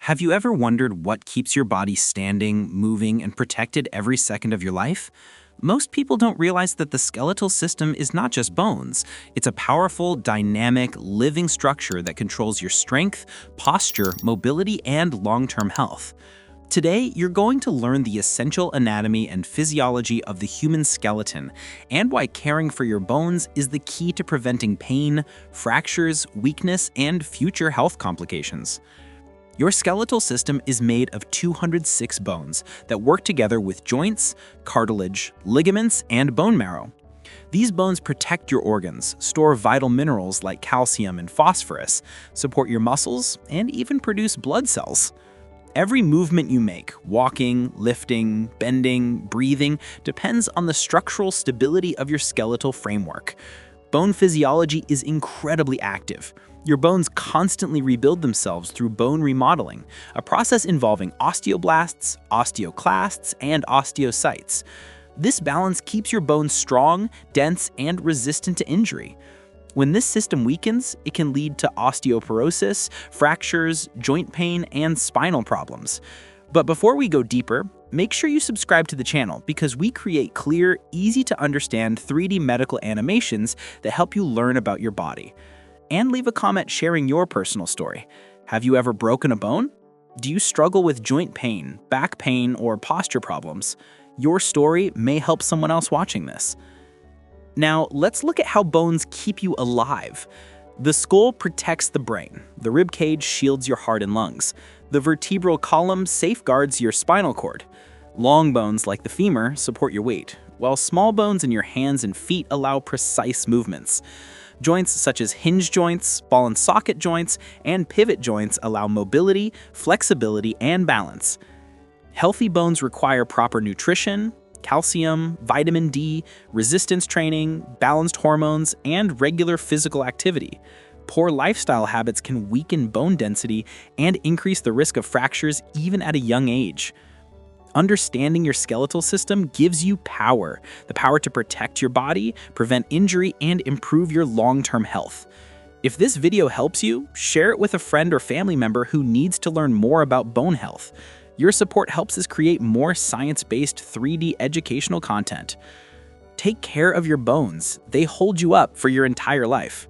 Have you ever wondered what keeps your body standing, moving, and protected every second of your life? Most people don't realize that the skeletal system is not just bones. It's a powerful, dynamic, living structure that controls your strength, posture, mobility, and long-term health. Today, you're going to learn the essential anatomy and physiology of the human skeleton, and why caring for your bones is the key to preventing pain, fractures, weakness, and future health complications. Your skeletal system is made of 206 bones that work together with joints, cartilage, ligaments, and bone marrow. These bones protect your organs, store vital minerals like calcium and phosphorus, support your muscles, and even produce blood cells. Every movement you make, walking, lifting, bending, breathing, depends on the structural stability of your skeletal framework. Bone physiology is incredibly active. Your bones constantly rebuild themselves through bone remodeling, a process involving osteoblasts, osteoclasts, and osteocytes. This balance keeps your bones strong, dense, and resistant to injury. When this system weakens, it can lead to osteoporosis, fractures, joint pain, and spinal problems. But before we go deeper, make sure you subscribe to the channel because we create clear, easy-to-understand 3D medical animations that help you learn about your body. And leave a comment sharing your personal story. Have you ever broken a bone? Do you struggle with joint pain, back pain, or posture problems? Your story may help someone else watching this. Now, let's look at how bones keep you alive. The skull protects the brain. The rib cage shields your heart and lungs. The vertebral column safeguards your spinal cord. Long bones like the femur support your weight, while small bones in your hands and feet allow precise movements. Joints such as hinge joints, ball and socket joints, and pivot joints allow mobility, flexibility, and balance. Healthy bones require proper nutrition, calcium, vitamin D, resistance training, balanced hormones, and regular physical activity. Poor lifestyle habits can weaken bone density and increase the risk of fractures even at a young age. Understanding your skeletal system gives you power, the power to protect your body, prevent injury, and improve your long-term health. If this video helps you, share it with a friend or family member who needs to learn more about bone health. Your support helps us create more science-based 3D educational content. Take care of your bones. They hold you up for your entire life.